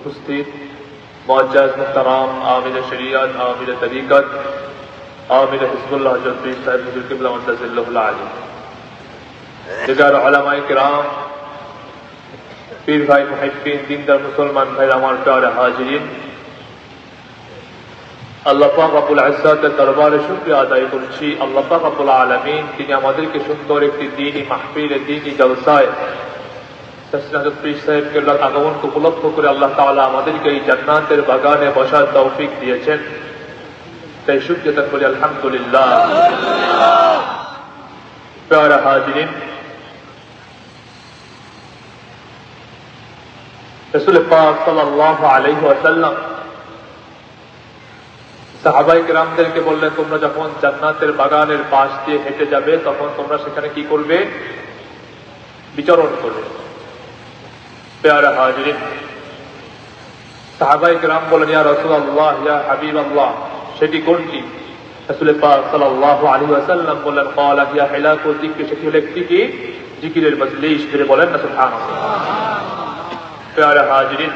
উপস্থিত মুআজ্জাজ মুহতারাম আমির শরিয়ত, আমির তরিকত, আমির হিজবুল্লাহ হযরত পীর সাহেব হুজুর কিবলা মুনতাজিল্লাহুল আলী, দিগার উলামায়ে কিরাম, পীর ভাই, মুহিব্বিন, দিনদার মুসলমান ভাই, আমার প্রিয় হাজিরিন, আল্লাহ পাক রব্বুল ইজ্জতের দরবারে শুকরিয়া আদায় করছি। আল্লাহ পাক রব্বুল আলামিন তিনি আমাদেরকে সুন্দর একটি দ্বীনি মাহফিলে, দ্বীনি জলসায় হযরত পীর সাহেব কেবলার আগমনকে উপলক্ষ করে আল্লাহ তাআলা আমাদেরকে এই জান্নাতের বাগানে বসার তৌফিক দিয়েছেন, তাই শুকরিয়া আদায় করি আলহামদুলিল্লাহ। প্রিয় হাজিরিন, রাসূল পাক সাল্লাল্লাহু আলাইহি ওয়াসাল্লাম সাহাবায়ে কেরামদেরকে বললেন, তোমরা যখন জান্নাতের বাগানের পাশ দিয়ে হেঁটে যাবে তখন তোমরা সেখানে কি করবে? বিচরণ করবে। প্রিয় হাজিরিন, সাহাবায়ে কেরাম বলেন, ইয়া রাসূলুল্লাহ, ইয়া হাবিবাল্লাহ, সেটি কোনটি? রাসূল পাক সাল্লাল্লাহু আলাইহি ওয়াসাল্লাম বললেন, ক্বালা হিয়া হিলাকু যিকর, সেটি হলো একটি কি? জিকিরের মজলিস। ফিরে বলেন না সুবহানাল্লাহ। প্রিয় হাজিরিন,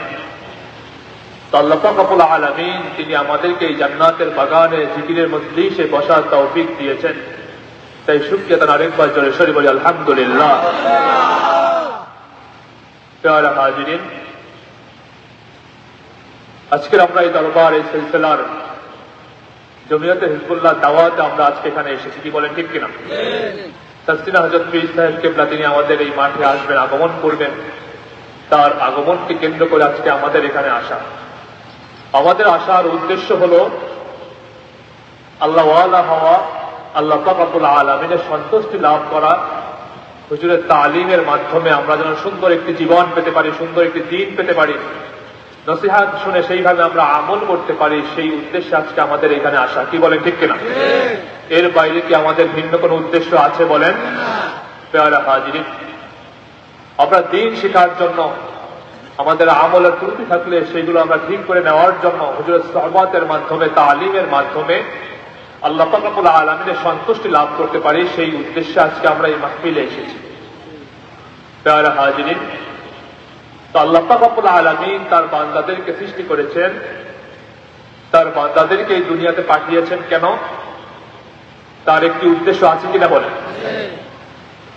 আল্লাহ পাক রব্বুল আলামিন তিনি আমাদেরকে এই জান্নাতের বাগানে জিকিরের মজলিসে বসার তৌফিক দিয়েছেন, তাই শুকরিয়া তার আরেকবার জোরে সরে বলি আলহামদুলিল্লাহ। প্রিয় হাজিরিন, আজকের আমরা এই দরবার, এই সিলসিলার জমিয়তে হিজবুল্লাহ দাওয়াতে আমরা আজকে এখানে এসেছি, কি বলেন ঠিক কিনা? তাসকিনা হযরত পীর সাহেব কেবলা তিনি আমাদের এই মাঠে আসবেন, আগমন করবেন, তার আগমনকে কেন্দ্র করে আজকে আমাদের এখানে আসা। আমাদের আসার উদ্দেশ্য হলো আল্লাহ ওয়ালা হওয়া, আল্লাহ পাক রব্বুল আলামিনের সন্তুষ্টি লাভ করা, হুজুরের তালিমের মাধ্যমে আমরা যেন সুন্দর একটি জীবন পেতে পারি, সুন্দর একটি দিন পেতে পারি, নসিহত শুনে সেইভাবে আমরা আমল করতে পারি, সেই উদ্দেশ্যে আজকে আমাদের এখানে আসা। কি বলেন ঠিক কিনা? এর বাইরে কি আমাদের ভিন্ন কোনো উদ্দেশ্য আছে বলেন? প্রিয় হাজিরিন, আমরা দিন শেখার জন্য, আমাদের আমলের ত্রুটি থাকলে সেগুলো আমরা ঠিক করে নেওয়ার জন্য, হুজুরের সোহবতের মাধ্যমে, তালিমের মাধ্যমে আল্লাহ পাক রব্বুল আলামিনের সন্তুষ্টি লাভ করতে পারি, সেই উদ্দেশ্যে আজকে আমরা এই মাহফিলে এসেছি। প্রিয় হাজিরিন, তো আল্লাহ পাক রব্বুল আলামিন তার বান্দাদেরকে সৃষ্টি করেছেন, তার বান্দাদেরকে এই দুনিয়াতে পাঠিয়েছেন কেন? তার একটি উদ্দেশ্য আছে কিনা বলেন?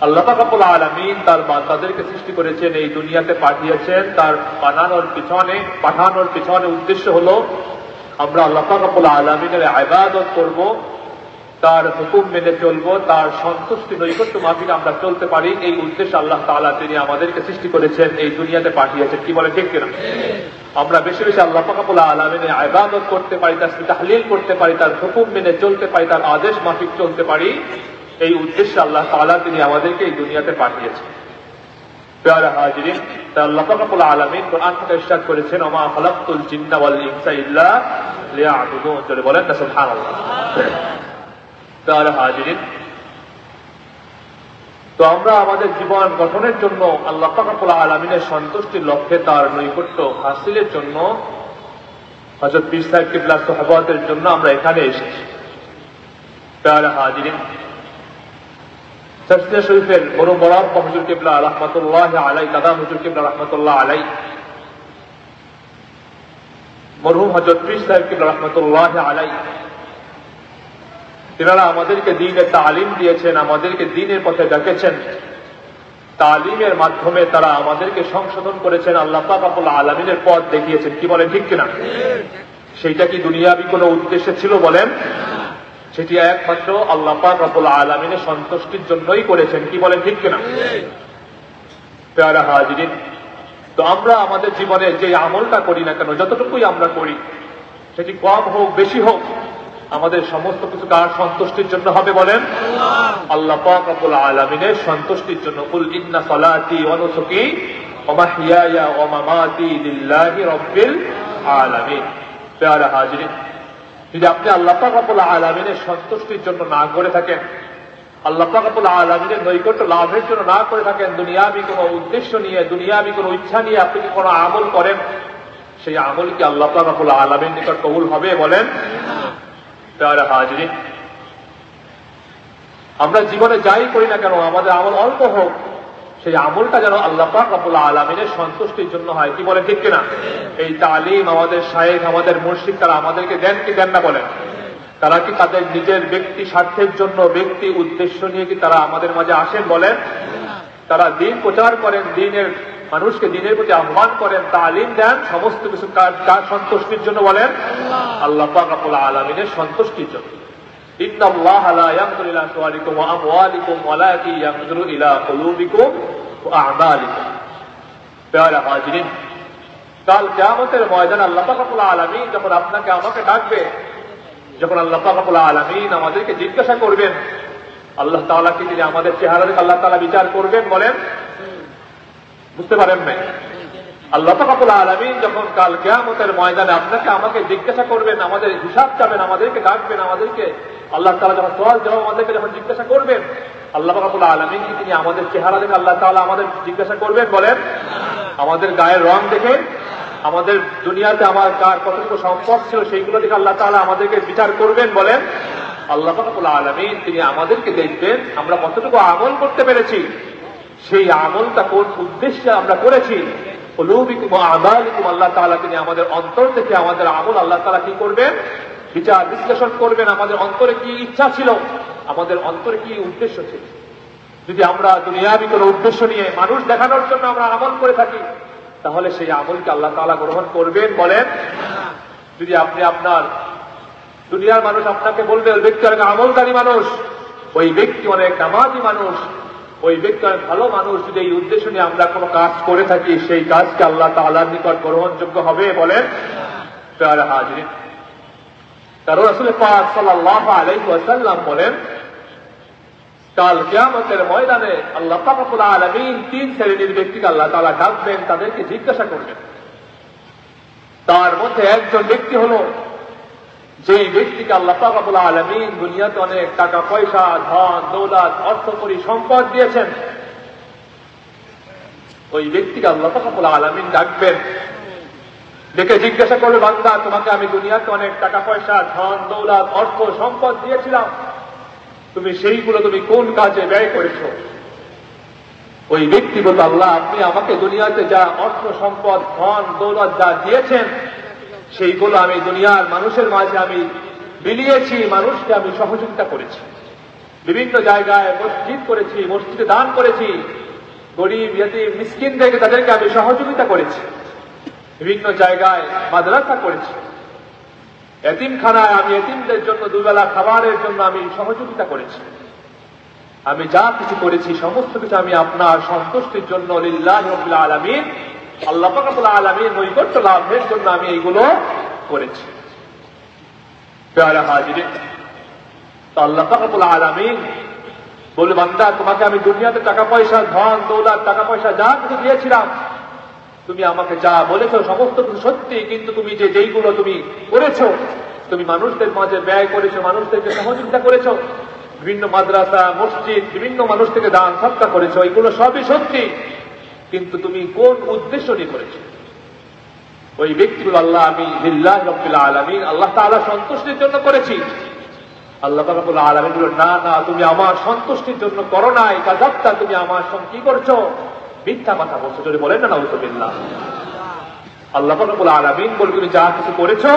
আল্লাহ পাক রব্বুল আলামিন তার বান্দাদেরকে সৃষ্টি করেছেন, এই দুনিয়াতে পাঠিয়েছেন, তার পাঠানোর পিছনে উদ্দেশ্য হলো আমরা আল্লাহ পাক রব্বুল আলামিনের ইবাদত করব, তার হুকুম মেনে চলব, তার সন্তুষ্টি নৈকট্য মাফিক আমরা চলতে পারি, এই উদ্দেশ্যে আল্লাহ তাআলা তিনি আমাদেরকে সৃষ্টি করেছেন, এই দুনিয়াতে পাঠিয়েছেন। কি বলে ঠিক কিনা? আমরা বেশি বেশি আল্লাহ পাক রব্বুল আলামিনের ইবাদত করতে পারি, তাসবিহ তাহলিল করতে পারি, তার হুকুম মেনে চলতে পারি, তার আদেশ মাফিক চলতে পারি, এই উদ্দেশ্যে আল্লাহ তাআলা তিনি আমাদেরকে এই দুনিয়াতে পাঠিয়েছেন। প্রিয় হাজিরিন, তাই আল্লাহ পাক রব্বুল আলামিন কোরআন থেকে ইরশাদ করেছেন, ওমা খালাকতুল জিন্না ওয়াল ইনসা ইল্লা লিয়াবুদুন। চলে বলেন না সুবহানাল্লাহ। প্রিয় হাজিরিন, তো আমরা আমাদের জীবন গঠনের জন্য, আল্লাহ পাক রব্বুল আলামিনের সন্তুষ্টির লক্ষ্যে, তার নৈকট্য হাসিলের জন্য, হযরত পীর সাহেব কিবলার সোহবতের জন্য আমরা এখানে এসেছি। প্রিয় হাজিরিন, তাফসীর শরীফের বড় মুরাব্বা হুজুর কিবলা রাহমাতুল্লাহি আলাইহি, দাদা হুজুর কিবলা রাহমাতুল্লাহ আলাইহি, মরহুম হযরত পীর সাহেব কিবলা রাহমাতুল্লাহি আলাইহি, তিনারা আমাদেরকে দ্বীনের তালিম দিয়েছেন, আমাদেরকে দ্বীনের পথে ডেকেছেন, তালিমের মাধ্যমে তারা আমাদেরকে সংশোধন করেছেন, আল্লাহ পাক রব্বুল আলামিনের পথ দেখিয়েছেন। কি বলেন ঠিক কিনা? সেইটা কি দুনিয়াবি কোনো উদ্দেশ্যে ছিল বলেন? সেটি একমাত্র আল্লাহ পাক রব্বুল আলামিনের সন্তুষ্টির জন্যই করেছেন। কি বলেন ঠিক কিনা? প্রিয় হাজিরিন, তো আমরা আমাদের জীবনে যে আমলটা করি না কেন, যতটুকুই আমরা করি, সেটি কম হোক বেশি হোক, আমাদের সমস্ত কিছু কার সন্তুষ্টির জন্য হবে বলেন? আল্লাহ পাক রব্বুল আলামিনের সন্তুষ্টির জন্য। কুল ইন্না সালাতি ওয়া নুসুকি ওয়া মাহইয়ায়া ওয়া মামাতি লিল্লাহি রাব্বিল আলামিন। প্রিয় হাজিরিন, যদি আপনি আল্লাহ পাক রব্বুল আলামিনের সন্তুষ্টির জন্য না করে থাকেন, আল্লাহ পাক রব্বুল আলামিনের নৈকট্য লাভের জন্য না করে থাকেন, দুনিয়াবি কোনো উদ্দেশ্য নিয়ে, দুনিয়াবি কোনো ইচ্ছা নিয়ে আপনি কি কোনো আমল করেন, সেই আমল কি আল্লাহ পাক রব্বুল আলামিনের নিকট কবুল হবে বলেন? প্রিয় হাজিরিন, আমরা জীবনে যাই করি না কেন, আমাদের আমল অল্প হোক, সেই আমলটা যেন আল্লাহ পাক রব্বুল আলামিনের সন্তুষ্টির জন্য হয়। কি বলেন ঠিক কিনা? এই তালিম আমাদের শায়েখ, আমাদের মুর্শিদ তারা আমাদেরকে দেন কি দেন না বলেন? তারা কি তাদের নিজের ব্যক্তি স্বার্থের জন্য, ব্যক্তি উদ্দেশ্য নিয়ে কি তারা আমাদের মাঝে আসেন বলেন? তারা দিন প্রচার করেন, দিনের মানুষকে দিনের প্রতি আহ্বান করেন, তালিম দেন, সমস্ত কিছু কার সন্তুষ্টির জন্য বলেন? আল্লাহ পাক রব্বুল আলামিনের সন্তুষ্টির জন্য। ইন্নাল্লাহা লা ইয়ানজুরু ইলা সুওয়ারিকুম ওয়া আমওয়ালিকুম ওয়ালাকিন ইয়ানজুরু ইলা কুলুবিকুম ওয়া আ'মালিকুম। প্যারা হাজিরিন, কাল কিয়ামতের ময়দানে আল্লাহ পাক রব্বুল আলামিন যখন আপনাকে আমাকে ডাকবে, যখন আল্লাহ পাক রব্বুল আলামিন আমাদেরকে জিজ্ঞাসা করবেন, আল্লাহ তাআলা কি তিনি আমাদের চেহারা দেখে আল্লাহ তাআলা বিচার করবেন বলেন? বুঝতে পারেন না? আল্লাহ পাক রব্বুল আলামিন যখন কাল কিয়ামতের ময়দানে আপনাকে আমাকে জিজ্ঞাসা করবেন, আমাদের হিসাব চাবেন, আমাদেরকে ডাকবেন, আমাদেরকে আল্লাহ তাআলা যখন সওয়াল জবাব আমাদেরকে যখন জিজ্ঞাসা করবেন, আল্লাহ পাক রব্বুল আলামিন কি তিনি আমাদের চেহারা দেখে আল্লাহ তাআলা আমাদের জিজ্ঞাসা করবেন বলেন? আমাদের গায়ের রং দেখে, আমাদের দুনিয়াতে আমার কার কতটুকু সম্পদ ছিল সেইগুলো দেখে আল্লাহ তাআলা আমাদেরকে বিচার করবেন বলেন? আল্লাহ পাক রব্বুল আলামিন তিনি আমাদেরকে দেখবেন আমরা কতটুকু আমল করতে পেরেছি, সেই আমলটা কোন উদ্দেশ্যে আমরা করেছি। কুলুবিকুম ওয়া আমালিকুম, আল্লাহ তাআলা তিনি আমাদের অন্তর থেকে আমাদের আমল আল্লাহ তাআলা কি করবেন? বিচার বিশ্লেষণ করবেন। আমাদের অন্তরে কি ইচ্ছা ছিল, আমাদের অন্তরে কি উদ্দেশ্য ছিল। যদি আমরা দুনিয়াবি কোনো উদ্দেশ্য নিয়ে মানুষ দেখানোর জন্য আমরা আমল করে থাকি, তাহলে সেই আমলকে আল্লাহ তাআলা গ্রহণ করবেন বলেন? যদি আপনি আপনার দুনিয়ার মানুষ আপনাকে বলবে ওই ব্যক্তি অনেক আমলকারী মানুষ, ওই ব্যক্তি অনেক নামাজি মানুষ, ওই ব্যক্তি অনেক ভালো মানুষ, যদি এই উদ্দেশ্য নিয়ে আমরা কোনো কাজ করে থাকি, সেই কাজকে আল্লাহ তাআলার নিকট গ্রহণযোগ্য হবে বলেন? প্যারা হাজিরিন, তার রাসূল পাক সাল্লাল্লাহু আলাইহি ওয়াসাল্লাম বলেন, কাল কিয়ামতের ময়দানে আল্লাহ পাক রব্বুল আলামিন তিন শ্রেণীর ব্যক্তিকে আল্লাহ তাআলা ডাকবেন, তাদেরকে জিজ্ঞাসা করবেন। তার মধ্যে একজন ব্যক্তি হলো যেই ব্যক্তিকে আল্লাহ পাক রব্বুল আলামিন দুনিয়াতে অনেক টাকা পয়সা, ধন দৌলত, অর্থকরী সম্পদ দিয়েছেন। ওই ব্যক্তিকে আল্লাহ পাক রব্বুল আলামিন ডাকবেন, ডেকে জিজ্ঞাসা করবে, বান্দা তোমাকে আমি দুনিয়াতে অনেক টাকা পয়সা, ধন দৌলত, অর্থ সম্পদ দিয়েছিলাম, তুমি সেইগুলো তুমি কোন কাজে ব্যয় করেছো? ওই ব্যক্তি বলল, আল্লাহ আপনি আমাকে দুনিয়াতে যা অর্থ সম্পদ, ধন দৌলত যা দিয়েছেন, সেইগুলো আমি দুনিয়ার মানুষের মাঝে আমি বিলিয়েছি, মানুষকে আমি সহযোগিতা করেছি, বিভিন্ন জায়গায় মসজিদ করেছি, মসজিদে দান করেছি, গরিব ইয়তীম মিসকিনদেরকে তাদেরকে আমি সহযোগিতা করেছি, বিভিন্ন জায়গায় মাদ্রাসা করেছি, এতিমখানায় আমি এতিমদের জন্য দুবেলা খাবারের জন্য আমি সহযোগিতা করেছি। আমি যা কিছু করেছি সমস্ত কিছু আমি আপনার সন্তুষ্টির জন্য, লিল্লাহি রাব্বিল আলামিন, আল্লাহ পাক রব্বুল আলামিনের নৈকট্য লাভের জন্য আমি এইগুলো করেছি। প্যারা হাজিরিন, তো আল্লাহ পাক রব্বুল আলামিন বলে, বান্দা তোমাকে আমি দুনিয়াতে টাকা পয়সা, ধন দৌলত, টাকা পয়সা যা কিছু দিয়েছিলাম, তুমি আমাকে যা বলেছো সমস্ত কিছু সত্যি, কিন্তু তুমি যেইগুলো তুমি করেছো, তুমি মানুষদের মাঝে ব্যয় করেছো, মানুষদেরকে সহযোগিতা করেছো, বিভিন্ন মাদ্রাসা মসজিদ বিভিন্ন মানুষ থেকে দান সৎকার করেছো, এগুলো সবই সত্যি, কিন্তু তুমি কোন উদ্দেশ্য নিয়ে করেছো? ওই ব্যক্তিগুলো, আল্লাহ আমি লিল্লাহি রাব্বিল আলামিন, আল্লাহ তাআলা সন্তুষ্টির জন্য করেছি। আল্লাহ রাব্বুল আলামিন বলল, না না, তুমি আমার সন্তুষ্টির জন্য করো নাই, কাযাবতা, তুমি আমার সঙ্গে কি করছো? মিথ্যা কথা বলছো। যদি বলেন না নাউযুবিল্লাহ। আল্লাহ রাব্বুল আলামিন বলে, তুমি যা কিছু করেছো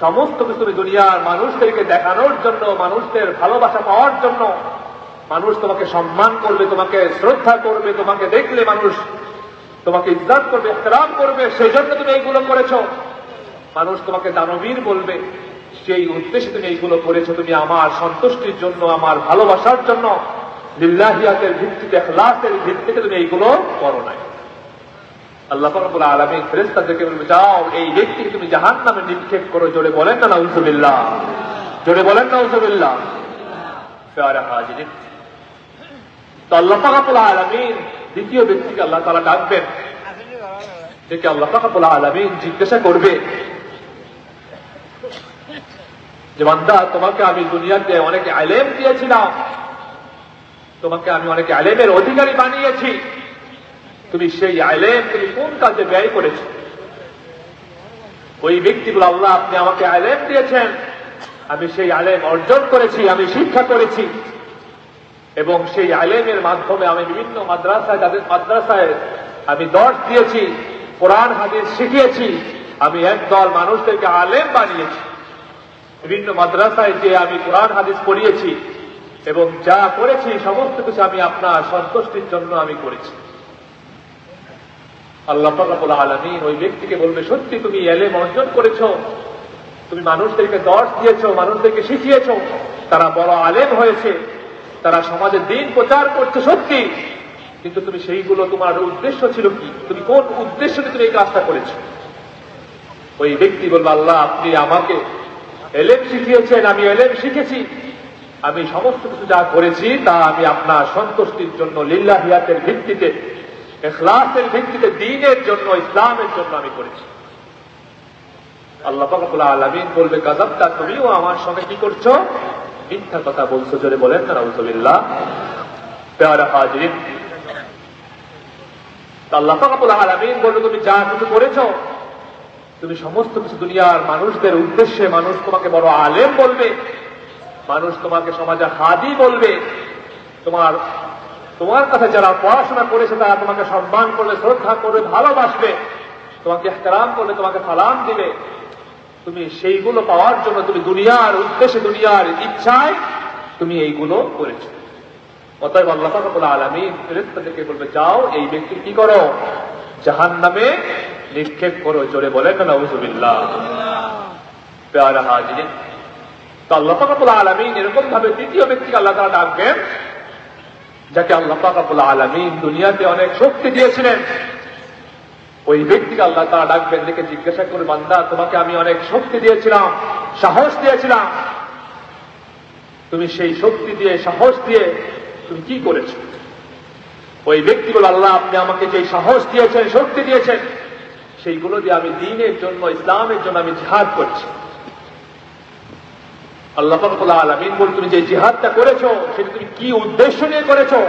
সমস্ত কিছু তুমি দুনিয়ার মানুষদেরকে দেখানোর জন্য, মানুষদের ভালোবাসা পাওয়ার জন্য, মানুষ তোমাকে সম্মান করবে, তোমাকে শ্রদ্ধা করবে, তোমাকে দেখলে মানুষ তোমাকে ইজ্জত করবে, ইহতিরাম করবে, সেই জন্য তুমি এইগুলো করেছো। মানুষ তোমাকে দানবীর বলবে, সেই উদ্দেশ্যে তুমি এইগুলো করেছো। তুমি আমার সন্তুষ্টির জন্য, আমার ভালোবাসার জন্য, লিল্লাহিয়াতের ভিত্তিতে, ইখলাসের ভিত্তিতে তুমি এইগুলো করো নাই। আল্লাহ রাব্বুল আলামিন ফেরেশতাদেরকে বলবে, যাও এই ব্যক্তিকে তুমি জাহান্নামে নিক্ষেপ করো। জোরে বলেন না নাউযুবিল্লাহ, জোরে বলেন নাউযুবিল্লাহ। প্যারা হাজিরিন, তো আল্লাহ রাব্বুল আলামিন দ্বিতীয় ব্যক্তিকে আল্লাহ তাআলা ডাকবেন, ডেকে আল্লাহ রাব্বুল আলামিন জিজ্ঞাসা করবে যে, বান্দা তোমাকে আমি দুনিয়াতে অনেক ইলম দিয়েছিলাম, তোমাকে আমি অনেক ইলমের অধিকারী বানিয়েছি, তুমি সেই ইলম তুমি কোন কাজে ব্যয় করেছো? ওই ব্যক্তিগুলো, আল্লাহ আপনি আমাকে ইলম দিয়েছেন, আমি সেই ইলম অর্জন করেছি, আমি শিক্ষা করেছি, এবং সেই আলেমের মাধ্যমে আমি বিভিন্ন মাদ্রাসায়, তাদের মাদ্রাসায় আমি দর্শ দিয়েছি, কোরআন হাদিস শিখিয়েছি, আমি একদল মানুষদেরকে আলেম বানিয়েছি। বিভিন্ন মাদ্রাসায় যে আমি কোরআন হাদিস পড়িয়েছি এবং যা করেছি সমস্ত কিছু আমি আপনার সন্তুষ্টির জন্য আমি করেছি। আল্লাহ পাক রব্বুল আলামিন ওই ব্যক্তিকে বলবে, সত্যি তুমি ইলম অর্জন করেছো, তুমি মানুষদেরকে দর্শ দিয়েছো, মানুষদেরকে শিখিয়েছো, তারা বড় আলেম হয়েছে, তারা সমাজে দ্বীন প্রচার করছে সত্যি, কিন্তু তুমি সেইগুলো, তোমার উদ্দেশ্য ছিল কি? তুমি কোন উদ্দেশ্যে তুমি এই কাজটা করেছো? ওই ব্যক্তি বলল, আল্লাহ আপনি আমাকে ইলম শিখিয়েছেন, আমি ইলম শিখেছি, আমি সমস্ত কিছু যা করেছি তা আমি আপনার সন্তুষ্টির জন্য, লিল্লাহিয়াতের ভিত্তিতে, ইখলাসের ভিত্তিতে, দ্বীনের জন্য, ইসলামের জন্য আমি করেছি। আল্লাহ পাক রব্বুল আলামিন বলবে, কাযাবতা, তুমিও আমার সঙ্গে কি করছো? মিথ্যা কথা বলছো। জোরে বলেন না নাউযুবিল্লাহ। প্যারা হাজিরিন, আল্লাহ পাক রব্বুল আলামিন বলবে, তুমি যা কিছু করেছো, তুমি সমস্ত কিছু দুনিয়ার মানুষদের উদ্দেশ্যে, মানুষ তোমাকে বড় আলেম বলবে, মানুষ তোমাকে সমাজে হাদি বলবে, তোমার কাছে যারা পড়াশোনা করেছে তারা তোমাকে সম্মান করবে, শ্রদ্ধা করবে, ভালোবাসবে, তোমাকে ইহতিরাম করবে, তোমাকে সালাম দিবে। তুমি সেইগুলো পাওয়ার জন্য, তুমি দুনিয়ার উদ্দেশ্যে, দুনিয়ার ইচ্ছায় তুমি এইগুলো করেছো। অতএব আল্লাহ পাক রব্বুল আলামিন ফেরেশতাদেরকে বলবে, যাও এই ব্যক্তি কি করো? জাহান্নামে নিক্ষেপ করো। জোরে বলেন না নাউযুবিল্লাহ। প্যারা হাজিরিন, তো আল্লাহ পাক রব্বুল আলামিন এরকম ভাবে দ্বিতীয় ব্যক্তিকে আল্লাহ তাআলা ডাকবেন, যাকে আল্লাহ পাক রব্বুল আলামিন দুনিয়াতে অনেক শক্তি দিয়েছিলেন। ওই ব্যক্তিকে আল্লাহ তাআলা ডাকবেন, দেখে জিজ্ঞাসা করে, বান্দা তোমাকে আমি অনেক শক্তি দিয়েছিলাম, সাহস দিয়েছিলাম, তুমি সেই শক্তি দিয়ে, সাহস দিয়ে তুমি কি করেছো? ওই ব্যক্তি বলে, আল্লাহ আপনি আমাকে যে সাহস দিয়েছেন, শক্তি দিয়েছেন, সেইগুলো দিয়ে আমি দ্বীনের জন্য, ইসলামের জন্য আমি জিহাদ করছি। আল্লাহ পাক রব্বুল আলামিন বলে, তুমি যে জিহাদটা করেছো সেটা তুমি কি উদ্দেশ্য নিয়ে করেছো?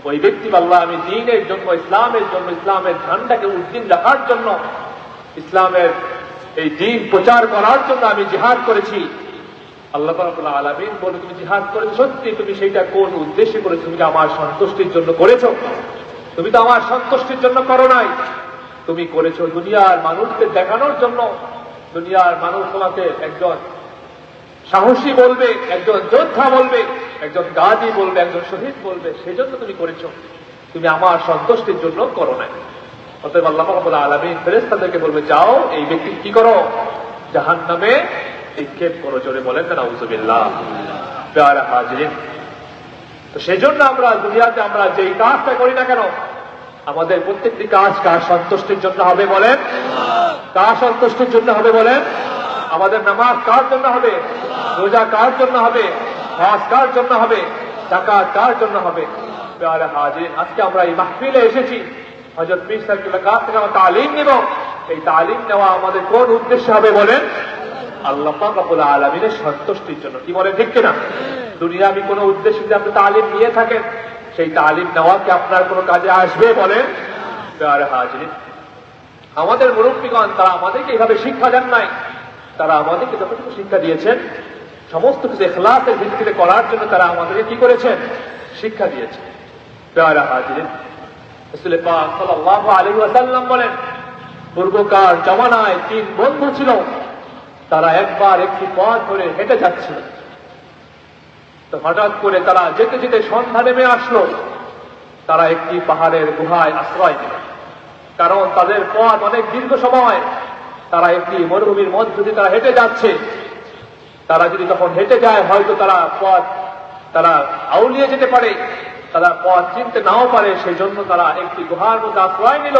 ওই ব্যক্তি, আল্লাহ আমি দ্বীনের জন্য, ইসলামের জন্য, ইসলামের ঝান্ডাকে উদ্দিন রাখার জন্য, ইসলামের এই দ্বীন প্রচার করার জন্য আমি জিহাদ করেছি। আল্লাহ পাক রব্বুল আলামিন বলে, তুমি জিহাদ করেছো সত্যি, তুমি সেইটা কোন উদ্দেশ্যে করেছো? তুমি কি আমার সন্তুষ্টির জন্য করেছো? তুমি তো আমার সন্তুষ্টির জন্য করো নাই, তুমি করেছো দুনিয়ার মানুষকে দেখানোর জন্য। দুনিয়ার মানুষ তোমাকে একজন সাহসী বলবে, একজন যোদ্ধা বলবে, একজন গাজী বলবে, একজন শহীদ বলবে, সেই জন্য তুমি করেছো, তুমি আমার সন্তুষ্টির জন্য করো নাই। অতএব আল্লাহ রাব্বুল আলামিন ফেরেশতাদেরকে বলবে, যাও এই ব্যক্তি কি করো? জাহান্নামে নিক্ষেপ করো। জোরে বলেন না নাউযুবিল্লাহ। প্যারা হাজিরিন, তো সেই জন্য আমরা দুনিয়াতে আমরা যেই কাজটা করি না কেন, আমাদের প্রত্যেকটি কাজ কার সন্তুষ্টির জন্য হবে বলেন? কার সন্তুষ্টির জন্য হবে বলেন? আমাদের নামাজ কার জন্য হবে? রোজা কার জন্য হবে? হজ কার জন্য হবে? যাকাত কার জন্য হবে? প্যারা হাজিরিন, আজকে আমরা এই মাহফিলে এসেছি, হযরত পীর সাহেবের কাছ থেকে আমরা তালিম নেব। এই তালিম নেওয়া আমাদের কোন উদ্দেশ্য হবে বলেন? আল্লাহ পাক রব্বুল আলামিনের সন্তুষ্টির জন্য। কি বলেন, ঠিক কিনা? দুনিয়াবি কোন উদ্দেশ্যে যদি আপনি তালিম নিয়ে থাকেন, সেই তালিম নেওয়া কি আপনার কোনো কাজে আসবে বলেন? প্যারা হাজিরিন, আমাদের মুরব্বীগণ তারা আমাদেরকে এইভাবে শিক্ষা দেন নাই, তারা আমাদেরকে যতটুকু শিক্ষা দিয়েছেন সমস্ত কিছু ইখলাসের ভিত্তিতে করার জন্য তারা আমাদেরকে কি করেছেন? শিক্ষা দিয়েছেন। প্যারা হাজিরিন, রাসূল পাক সাল্লাল্লাহু আলাইহি ওয়াসাল্লাম বলেন, পূর্বকার জামানায় 3 বন্ধু ছিল, তারা একবার একটি পথ ধরে হেঁটে যাচ্ছিল। তো হঠাৎ করে তারা যেতে যেতে সন্ধ্যা নেমে আসলো, তারা একটি পাহাড়ের গুহায় আশ্রয় নিল। কারণ তাদের পথ অনেক দীর্ঘ সময়, তারা একটি মরুভূমির মধ্য দিয়ে তারা হেঁটে যাচ্ছে। তারা যদি তখন হেঁটে যায়, হয়তো তারা আউলিয়ে যেতে পারে, তারা পথ চিনতে নাও পারে। সেই জন্য তারা একটি গুহার মধ্যে আশ্রয় নিল,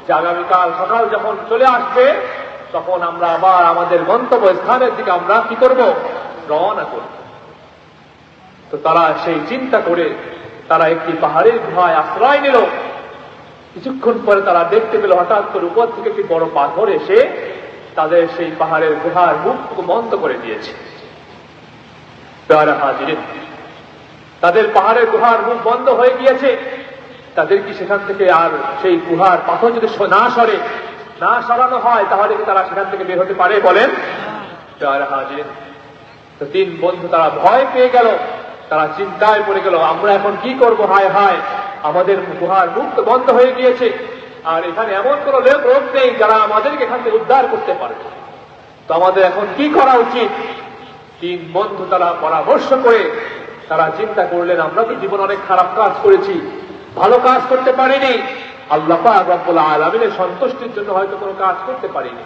যে আগামীকাল সকাল যখন চলে আসবে তখন আমরা আবার আমাদের গন্তব্য স্থানের দিকে আমরা কি করব? রওনা করব। তো তারা সেই চিন্তা করে তারা একটি পাহাড়ের গুহায় আশ্রয় নিল। কিছুক্ষণ পরে তারা দেখতে পেল, হঠাৎ করে উপর থেকে একটি বড় পাথর এসে তাদের সেই পাহাড়ের গুহার মুখটুকু বন্ধ করে দিয়েছে। প্যারা হাজিরিন, তাদের পাহাড়ের গুহার মুখ বন্ধ হয়ে গিয়েছে। তাদের কি সেখান থেকে আর সেই গুহার পাথর যদি না সরানো হয়, তাহলে কি তারা সেখান থেকে বের হতে পারে বলেন? প্যারা হাজিরিন, তো 3 বন্ধু তারা ভয় পেয়ে গেল, তারা চিন্তায় পড়ে গেল, আমরা এখন কি করব, হায় হায় আমাদের গুহার মুখ তো বন্ধ হয়ে গিয়েছে, আর এখানে এমন কোন লোক নেই যারা আমাদেরকে এখান থেকে উদ্ধার করতে পারবে, তো আমাদের এখন কি করা উচিত? তিন বন্ধু তারা পরামর্শ করে তারা চিন্তা করলেন, আমরা তো জীবন অনেক খারাপ কাজ করেছি, ভালো কাজ করতে পারিনি, আল্লাহ পাক রব্বুল আলামিনের সন্তুষ্টির জন্য হয়তো কোনো কাজ করতে পারিনি।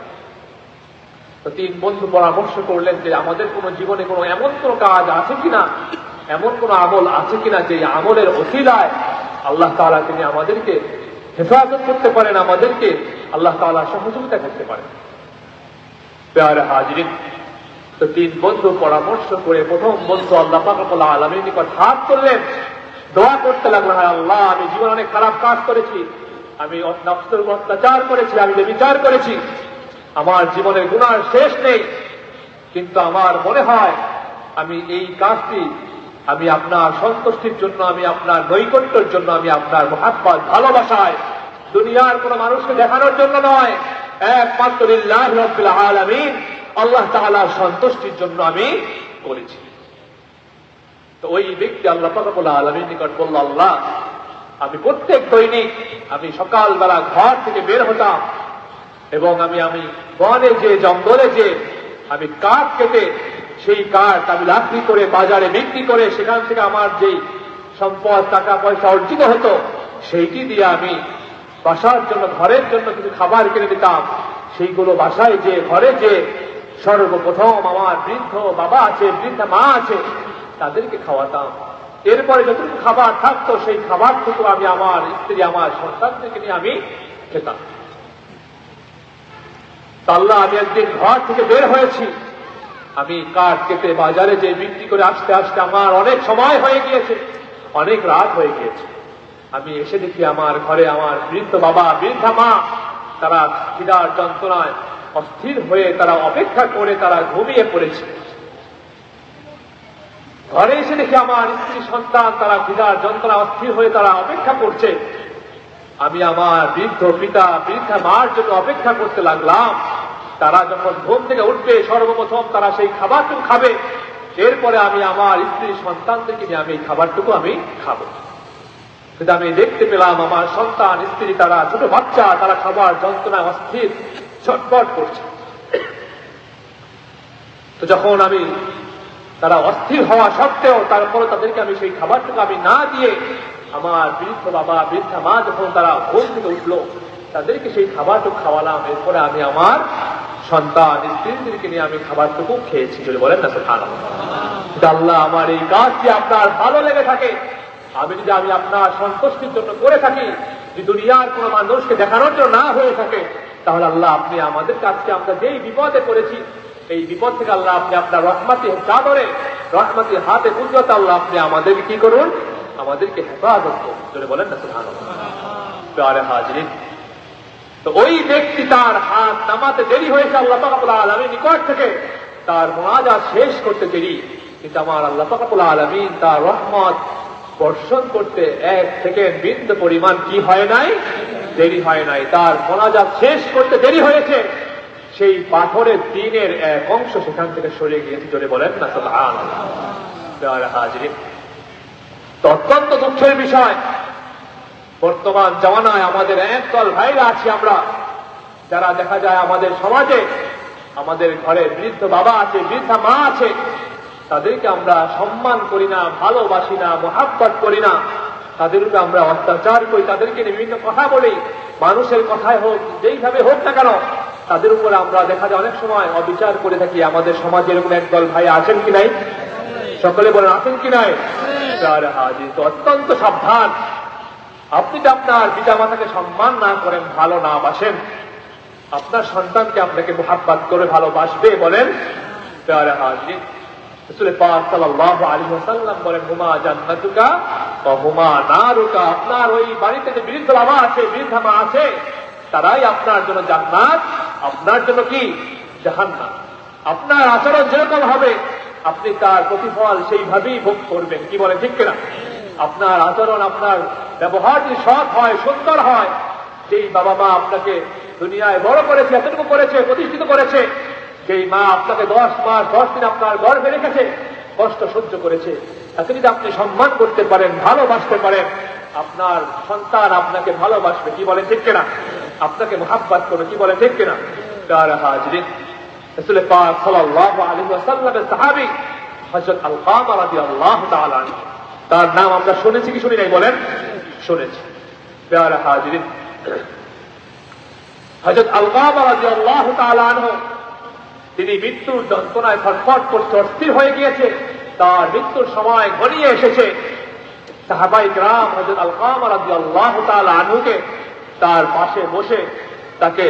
তো তিন বন্ধু পরামর্শ করলেন যে আমাদের কোন জীবনে কোনো এমন কোন কাজ আছে কিনা, এমন কোন আমল আছে কিনা যে আমলের ওসিলায় আল্লাহ তাআলা তিনি আমাদেরকে হেফাজত করতে পারেন, আমাদেরকে আল্লাহ তাআলা সহযোগিতা করতে পারেন। প্যারে হাজিরিন, তো তিন বন্ধু পরামর্শ করে প্রথম বন্ধু আল্লাহ পাক রব্বুল আলামিনের নিকট হাত তুললেন, দোয়া করতে লাগলো, হায় আল্লাহ আমি জীবন অনেক খারাপ কাজ করেছি, আমি নফসের উপর অত্যাচার করেছি, আমি বিচার করেছি, আমার জীবনের গুনাহ শেষ নেই, কিন্তু আমার মনে হয় আমি এই কাজটি আমি আপনার সন্তুষ্টির জন্য, আমি আপনার নৈকট্যের জন্য, আমি আপনার মহাব্বত ভালোবাসায় দুনিয়ার কোন মানুষকে দেখানোর জন্য নয়, একমাত্র লিল্লাহি রাব্বিল আলামিন আল্লাহ তাআলার সন্তুষ্টির জন্য আমি করেছি। তো ওই ব্যক্তি আল্লাহ পাক রব্বুল আলামিনের নিকট বলল, আল্লাহ আমি প্রত্যেক দৈনিক আমি সকালবেলা ঘর থেকে বের হতাম এবং আমি বনে যে জঙ্গলে যে আমি কাঠ কেটে সেই কাঠ আমি লাকড়ি করে বাজারে বিক্রি করে সেখান থেকে আমার যেই সম্পদ টাকা পয়সা অর্জিত হতো সেইটি দিয়ে আমি বাসার জন্য, ঘরের জন্য কিছু খাবার কিনে দিতাম, সেইগুলো বাসায় যে ঘরে যে সর্বপ্রথম আমার বৃদ্ধ বাবা আছে, বৃদ্ধা মা আছে তাদেরকে খাওয়াতাম, এরপরে যতটুকু খাবার থাকতো সেই খাবারটুকু আমি আমার স্ত্রী আমার সন্তানদেরকে নিয়ে আমি খেতাম। আল্লাহ আমি একদিন ঘর থেকে বের হয়েছি, আমি কাঠ কেটে বাজারে যে বিক্রি করে আসতে আসতে আমার অনেক সময় হয়ে গিয়েছে, অনেক রাত হয়ে গিয়েছে, আমি এসে দেখি আমার ঘরে আমার বৃদ্ধ বাবা বৃদ্ধা মা তারা খিদার যন্ত্রণায় অস্থির হয়ে তারা অপেক্ষা করে তারা ঘুমিয়ে পড়েছে। ঘরে এসে দেখি আমার স্ত্রী সন্তান তারা খিদার যন্ত্রণা অস্থির হয়ে তারা অপেক্ষা করছে, আমি আমার বৃদ্ধ পিতা বৃদ্ধা মার জন্য অপেক্ষা করতে লাগলাম। তারা যখন ঘুম থেকে উঠবে সর্বপ্রথম তারা সেই খাবারটুকু খাবে, এরপরে আমি আমার স্ত্রী সন্তানদেরকে নিয়ে আমি এই খাবারটুকু আমি খাবো। কিন্তু আমি দেখতে পেলাম আমার সন্তান স্ত্রী তারা ছোট বাচ্চা তারা খাবার যন্ত্রণায় অস্থির ছটফট করছে। তো যখন আমি তারা অস্থির হওয়া সত্ত্বেও তারপরে তাদেরকে আমি সেই খাবারটুকু আমি না দিয়ে আমার বৃদ্ধ বাবা বৃদ্ধা মা যখন তারা ঘুম থেকে উঠলো তাদেরকে সেই খাবারটুকু খাওয়ালাম, এরপরে আমি আমার সন্তান স্ত্রীদেরকে নিয়ে আমি খাবারটুকু খেয়েছি। যদি বলেন না সুবহানাল্লাহ, আল্লাহ আমার এই কাজটি আপনার ভালো লেগে থাকে, আমি যদি আমি আপনার সন্তুষ্টির জন্য করে থাকি, যদি দুনিয়ার কোন মানুষকে দেখানোর জন্য না হয়ে থাকে, তাহলে আল্লাহ আপনি আমাদের কাছে আমরা যেই বিপদে পড়েছি এই বিপদ থেকে আল্লাহ আপনি আপনার রহমতি চাদরে রহমতি হাতে কুদরত আল্লাহ আপনি আমাদেরকে কি করুন, আমাদেরকে হেফাজত করুন। যদি বলেন না সুবহানাল্লাহ। প্রিয় হাজিরিন, তো ওই ব্যক্তি তার হাত নামাতে দেরি হয়েছে আল্লাহ পাক রব্বুল আলামিনের নিকট থেকে, তার মুনাজাত শেষ করতে দেরি, কিন্তু আমার আল্লাহ পাক রব্বুল আলামিন তার রহমত বর্ষণ করতে এক সেকেন্ড বিন্দু পরিমাণ কি হয় নাই, দেরি হয় নাই। তার মুনাজাত শেষ করতে দেরি হয়েছে, সেই পাথরের দিনের এক অংশ সেখান থেকে সরে গিয়েছে। জোরে বলেন না সুবহানাল্লাহ। প্রিয় হাজিরিন, অত্যন্ত দুঃখের বিষয় বর্তমান জামানায় আমাদের একদল ভাইরা আছি আমরা যারা দেখা যায় আমাদের সমাজে আমাদের ঘরে বৃদ্ধ বাবা আছে বৃদ্ধা মা আছে, তাদেরকে আমরা সম্মান করি না, ভালোবাসি না, মহাব্বত করি না, তাদের উপরে আমরা অত্যাচার করি, তাদেরকে বিভিন্ন কথা বলি, মানুষের কথায় হোক যেইভাবে হোক না কেন তাদের উপরে আমরা দেখা যায় অনেক সময় অবিচার করে থাকি। আমাদের সমাজে এরকম একদল ভাই আছেন কি নাই? সকলে বলেন আছেন কি নাই? তো অত্যন্ত সাবধান, আপনি যদি আপনার পিতা মাতাকে সম্মান না করেন, ভালো না বাসেন, আপনার সন্তানকে আপনাকে মুহাব্বত করে ভালোবাসবে? বলেন। প্রিয় হাজিরিন, রাসূল পাক সাল্লাল্লাহু আলাইহি ওয়াসাল্লাম বলেন, হুমা জান্নাতুকা ওয়া হুমা নারুকা, আপনার ওই বাড়িতে যে বৃদ্ধ বাবা আছে বৃদ্ধা মা আছে তারাই আপনার জন্য জান্নাত, আপনার জন্য কি জাহান্নাম। আপনার আচরণ যেরকম হবে আপনি তার প্রতিফল সেইভাবেই ভোগ করবেন। কি বলেন, ঠিক কিনা? আপনার আচরণ আপনার ব্যবহার যদি সৎ হয় সুন্দর হয়, যেই বাবা মা আপনাকে দুনিয়ায় বড় করেছে, এতটুকু করেছে, প্রতিষ্ঠিত করেছে, যেই মা আপনাকে 10 মাস 10 দিন আপনার গর্ভে রেখেছে, কষ্ট সহ্য করেছে, তাকে যদি আপনি সম্মান করতে পারেন, ভালোবাসতে পারেন, আপনার সন্তান আপনাকে ভালোবাসবে, কি বলেন ঠিক কিনা? আপনাকে মুহাব্বত করবে, কি বলেন ঠিক কিনা? প্যারা হাজরিন, রাসূল পাক সাল্লাল্লাহু আলাইহি ওয়াসাল্লামের সাহাবী হযরত আলকামা রাদিয়াল্লাহু তাআলা আনহু, তার নাম আমরা শুনেছি কি শুনি নাই বলেন? শুনেছি। প্যারা হাজরিন, হযরত আলকামা রাদিয়াল্লাহু তাআলা আনহু তিনি মৃত্যুর যন্ত্রণায় ছটফট করতে অস্থির হয়ে গিয়েছে, তার মৃত্যুর সময় ঘনিয়ে এসেছে। সাহাবায়ে কেরাম হযরত আলকামা রাদিয়াল্লাহু তাআলা আনহুকে তার পাশে বসে তাকে,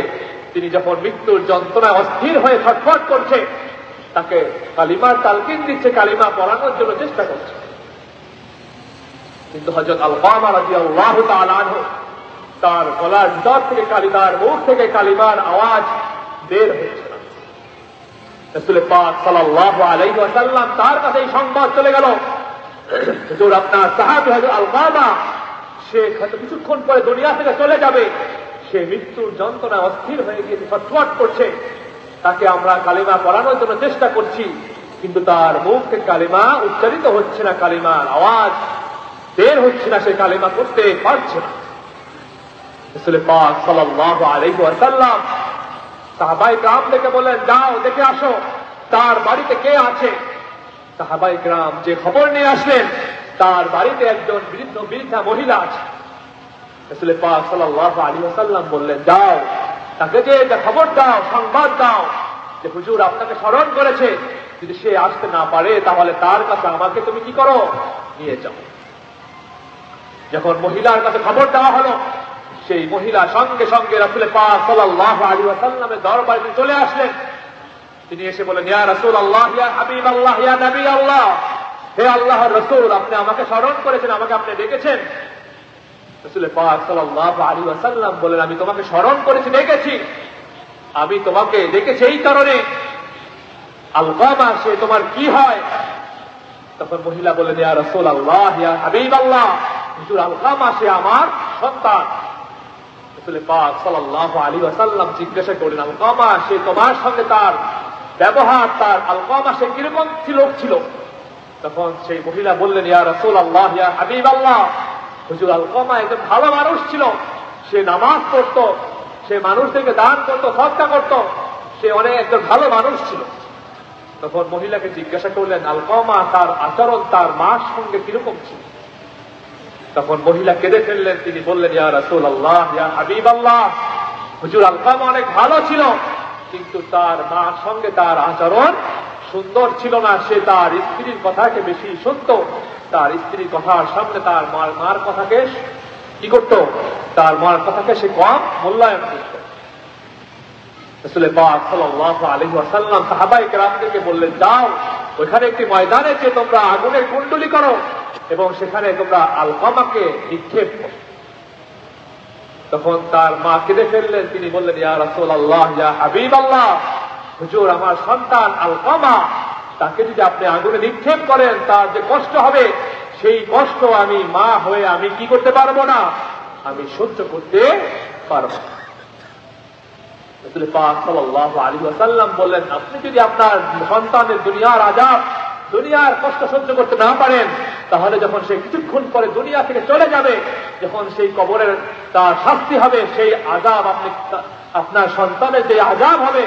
তিনি যখন মৃত্যুর যন্ত্রণায় অস্থির হয়ে ছটফট করছে, তাকে কালিমার তালকিন দিচ্ছে, কালিমা পড়ানোর জন্য চেষ্টা করছে। কিন্তু হযরত আলকামা রাদিয়াল্লাহু তাআলা আনহু তার গলার ভিতর থেকে কালিমার, মুখ থেকে কালিমার আওয়াজ বের হচ্ছে না। রাসূল পাক সাল্লাল্লাহু আলাইহি ওয়াসাল্লাম তার কাছে এই সংবাদ চলে গেল, হুজুর আপনার সাহাবী হযরত আলকামা, সে কিছুক্ষণ পরে দুনিয়া থেকে চলে যাবে, সে মৃত্যুর যন্ত্রণায় অস্থির হয়ে গিয়েছে, ছটফট করছে, তাকে আমরা কালিমা পড়ানোর জন্য চেষ্টা করছি, কিন্তু তার মুখ থেকে কালিমা উচ্চারিত হচ্ছে না, কালিমার আওয়াজ বের হচ্ছে না, সে কালিমা করতে পারছে না। রাসূল পাক সাল্লাল্লাহু আলাইহি ওয়াসাল্লাম সাহাবায়ে কেরাম থেকে বলেন, যাও দেখে আসো তার বাড়িতে কে আছে। সাহাবায়ে কেরাম যে খবর নিয়ে আসলেন, তার বাড়িতে একজন বৃদ্ধা মহিলা আছে। রাসূল পাক সাল্লাল্লাহু আলাইহি ওয়াসাল্লাম বললেন, যাও তাকে যে খবর দাও, সংবাদ দাও যে হুজুর আপনাকে স্মরণ করেছে, যদি সে আসতে না পারে তাহলে তার কাছে আমাকে তুমি কি করো, নিয়ে যাও। যখন মহিলার কাছে খবর দেওয়া হলো, সেই মহিলা সঙ্গে সঙ্গে রাসূল পাক সাল্লাল্লাহু আলাইহি ওয়াসাল্লামের দরবারে চলে আসলেন। তিনি এসে বলেন, ইয়া রাসূলুল্লাহ, ইয়া হাবিবাল্লাহ, ইয়া নবী আল্লাহ, হে আল্লাহর রাসূল, আপনি আমাকে স্মরণ করেছেন, আমাকে আপনি ডেকেছেন। রাসূল পাক সাল্লাল্লাহু আলাইহি ওয়াসাল্লাম বলেন, আমি তোমাকে স্মরণ করেছি, ডেকেছি, আমি তোমাকে ডেকেছি এই কারণে, আলকামা সে তোমার কি হয়? তখন মহিলা বলেন, ইয়া রাসূলুল্লাহ, ইয়া হাবিবাল্লাহ, হুজুর আলকামা সে আমার সন্তান। রাসূল পাক সাল্লাল্লাহু আলাইহি ওয়াসাল্লাম জিজ্ঞাসা করলেন, আলকামা সে তোমার সঙ্গে তার ব্যবহার, তার আলকামা সে কিরকম ছিল? তখন সেই মহিলা বললেন, ইয়া রাসূলুল্লাহ, ইয়া হাবিবাল্লাহ, হুজুর আলকামা একজন ভালো মানুষ ছিল, সে নামাজ পড়তো, সে মানুষদেরকে দান করতো, সদকা করতো, সে অনেক একজন ভালো মানুষ ছিল। তখন মহিলাকে জিজ্ঞাসা করলেন, আলকামা তার আচরণ তার মার সঙ্গে কিরকম ছিল? তখন মহিলা কেঁদে ফেললেন, তিনি বললেন, ইয়া রাসূলুল্লাহ, ইয়া হাবিবাল্লাহ, হুজুর আলকামা অনেক ভালো ছিল, কিন্তু তার মার সঙ্গে তার আচরণ সুন্দর ছিল না, সে তার স্ত্রীর কথাকে বেশি শুনত, তার স্ত্রীর কথার সামনে তার মার কথাকে কি করত, তার মার কথাকে সে কম মূল্যায়ন করত। রাসূল পাক সাল্লাল্লাহু আলাইহি ওয়াসাল্লাম সাহাবায়ে কেরামদেরকে বললেন, যাও ওইখানে একটি ময়দানে যে তোমরা আগুনের কুণ্ডলী করো এবং সেখানে তোমরা আলকামাকে নিক্ষেপ করো। তখন তার মা কেঁদে ফেললেন, তিনি বললেন, ইয়া রাসূলুল্লাহ, ইয়া হাবিবাল্লাহ, হুজুর আমার সন্তান আলকামা, তাকে যদি আপনি আগুনে নিক্ষেপ করেন তার যে কষ্ট হবে, সেই কষ্ট আমি মা হয়ে আমি কি করতে পারবো না, আমি সহ্য করতে পারবো না। রাসূল পাক সাল্লাল্লাহু আলাইহি ওয়াসাল্লাম বললেন, আপনি যদি আপনার সন্তানের দুনিয়ার আযাব, দুনিয়ার কষ্ট সহ্য করতে না পারেন, তাহলে যখন সে কিছুক্ষণ পরে দুনিয়া থেকে চলে যাবে, যখন সেই কবরের তার শাস্তি হবে, সেই আযাব আপনি, আপনার সন্তানের যে আযাব হবে,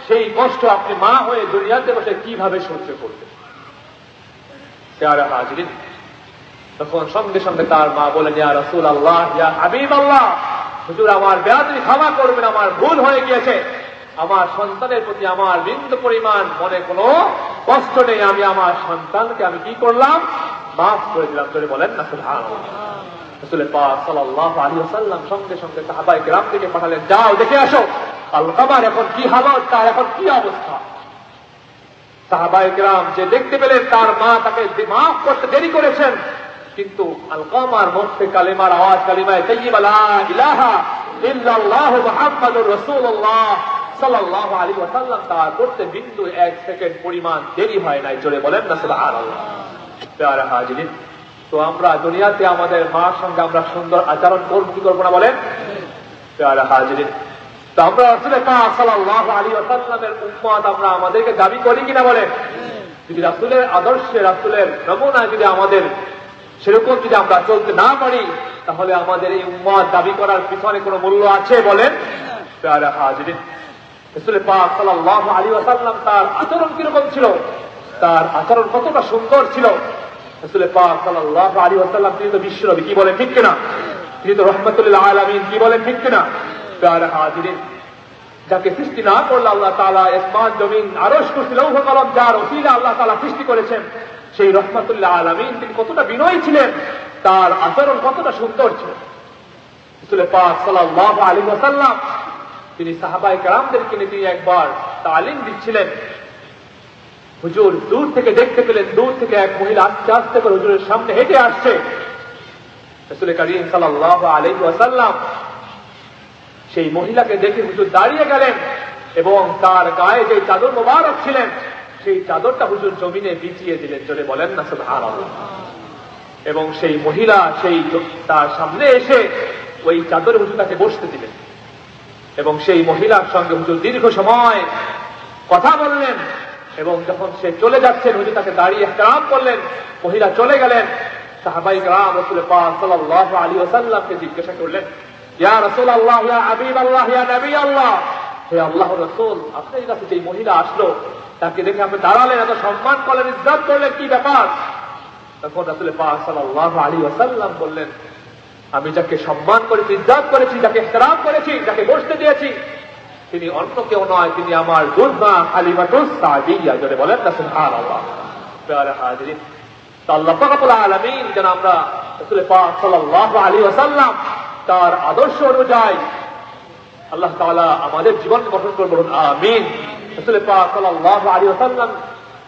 সেই কষ্ট আপনি মা হয়ে দুনিয়াতে বসে কিভাবে সহ্য করবেন? প্যারা হাজরিন, তখন সঙ্গে সঙ্গে তার মা বলেন, ইয়া রাসূলুল্লাহ, ইয়া হাবিবাল্লাহ, হুজুর আমার বেয়াদবি ক্ষমা করবেন, আমার ভুল হয়ে গিয়েছে, আমার সন্তানের প্রতি আমার বিন্দু পরিমাণ মনে কোনো কষ্ট নেই, আমি আমার সন্তানকে আমি কি করলাম, মাফ করে দিলাম। ধরে বলেন না সুবহানাল্লাহ। রাসূল পাক সাল্লাল্লাহু আলাইহি ওয়াসাল্লাম সঙ্গে সঙ্গে সাহাবায়ে কেরাম থেকে পাঠালেন, যাও দেখে আসো আলকামার এখন কি হালত, তার এখন কি অবস্থা। সাহাবায়ে কেরাম যে দেখতে পেলেন তার মা তাকে মাফ করতে দেরি করেছেন, কিন্তু আলকামার মুখ থেকে কালিমার আওয়াজ, কালিমায়ে তাইয়্যিবা লা ইলাহা ইল্লাল্লাহু মুহাম্মাদুর রাসূলুল্লাহ সাল্লাল্লাহু আলাইহি ওয়াসাল্লাম, তা করতে বিন্দু এক সেকেন্ড পরিমাণ দেরি হয় নাই। জোরে বলেন না সুবহানাল্লাহ। প্যারা হাজিরিন, তো আমরা দুনিয়াতে আমাদের মার সঙ্গে আমরা সুন্দর আচরণ করব কি করবো না বলেন? প্যারা হাজিরিন, তো আমরা রাসূল পাক সাল্লাল্লাহু আলাইহি ওয়াসাল্লামের উম্মত, আমরা আমাদেরকে দাবি করি কিনা বলেন? যদি রাসূলের আদর্শে, রাসূলের নমুনায় যদি আমাদের সেরকম যদি আমরা চলতে না পারি, তাহলে আমাদের এই উম্মত দাবি করার পিছনে কোনো মূল্য আছে বলেন? প্যারা হাজিরিন, রাসূল পাক সাল্লাল্লাহু আলাইহি ওয়াসাল্লাম তার আচরণ কিরকম ছিল, তার আচরণ কতটা সুন্দর ছিল। রাসূল পাক সাল্লাল্লাহু আলাইহি ওয়াসাল্লাম তিনি তো বিশ্বনবী, কি বলেন ঠিক কিনা? তিনি তো রাহমাতুল লিল আলামিন, কি বলেন ঠিক কিনা? প্যারা হাজিরিন, যাকে সৃষ্টি না করলে আল্লাহ তাআলা আসমান জমিন আরশ কুরসি লৌহ কলম যার ওসিলা আল্লাহ তাআলা সৃষ্টি করেছেন, সেই রাহমাতুল লিল আলামিন তিনি কতটা বিনয়ী ছিলেন, তার আচরণ কতটা সুন্দর ছিল। রাসূল পাক সাল্লাল্লাহু আলাইহি ওয়াসাল্লাম তিনি সাহাবায়ে কেরামদেরকে নিয়ে তিনি একবার তালিম দিচ্ছিলেন। হুজুর দূর থেকে দেখতে পেলেন, দূর থেকে এক মহিলা আস্তে আস্তে করে হুজুরের সামনে হেঁটে আসছে। রাসূল করিম সাল্লাল্লাহু আলাইহি ওয়াসাল্লাম সেই মহিলাকে দেখে হুজুর দাঁড়িয়ে গেলেন এবং তার গায়ে যে চাদর মোবারক ছিলেন সেই চাদরটা হুজুর জমিনে বিছিয়ে দিলেন। জোরে বলেন না সুবহানাল্লাহ। এবং সেই মহিলা সেই তার সামনে এসে ওই চাদরে হুজুর তাকে বসতে দিলেন এবং সেই মহিলার সঙ্গে হুজুর দীর্ঘ সময় কথা বললেন এবং যখন সে চলে যাচ্ছেন হুজুর তাকে দাঁড়িয়ে ইহতিরাম করলেন। মহিলা চলে গেলেন। সাহাবায়ে কেরাম রাসূল পাক সাল্লাল্লাহু আলাইহি ওয়াসাল্লামকে জিজ্ঞাসা করলেন, ইয়া রাসূলুল্লাহ, ইয়া হাবিবাল্লাহ, ইয়া নবী আল্লাহ, হে আল্লাহর রাসূল, আপনার কাছে যে মহিলা আসলো তাকে দেখে আপনি দাঁড়ালেন, এত সম্মান করলেন, ইজ্জত করলেন, কি ব্যাপার? তখন রাসূল পাক সাল্লাল্লাহু আলাইহি ওয়াসাল্লাম বললেন, আমি যাকে সম্মান করেছি, ইজ্জত করেছি, যাকে ইহতিরাম করেছি, যাকে বসতে দিয়েছি, তিনি অন্য কেউ নয়, তিনি আমার দুর্বা হালিমাতুস সাদিয়া। জোরে বলেন না সুবহানাল্লাহ। প্রিয় হাজিরিন, আল্লাহ পাক রব্বুল আলামিন যেন আমরা রাসূল পাক সাল্লাল্লাহু আলাইহি ওয়াসাল্লাম তার আদর্শ অনুযায়ী আল্লাহ তাআলা আমাদের জীবন গঠন করুন, বলুন আমিন। রাসূল পাক সাল্লাল্লাহু আলাইহি ওয়াসাল্লাম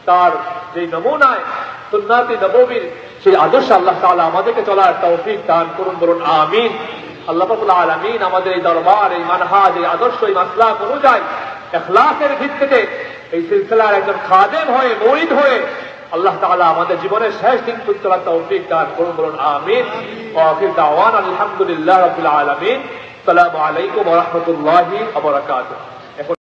তার যে নমুনায় সুন্নাতে নববীর সেই আদর্শ আল্লাহ তাআলা আমাদেরকে চলার তৌফিক দান করুন, বলুন আমিন। আল্লাহ রাব্বুল আলামিন আমাদের এই দরবার, এই মানহাজ, এই আদর্শ, এই মাসলাক অনুযায়ী ইখলাসের ভিত্তিতে এই সিলসিলার একজন খাদেম হয়ে, মুরিদ হয়ে আল্লাহ তাআলা আমাদের জীবনের শেষ দিন পর্যন্ত চলার তৌফিক দান করুন, বলুন আমিন। ওয়া আখির দাওয়ানা আলহামদুলিল্লাহি রাব্বিল আলামিন। আসসালামু আলাইকুম ওয়া রাহমাতুল্লাহি ওয়া বারাকাতুহু।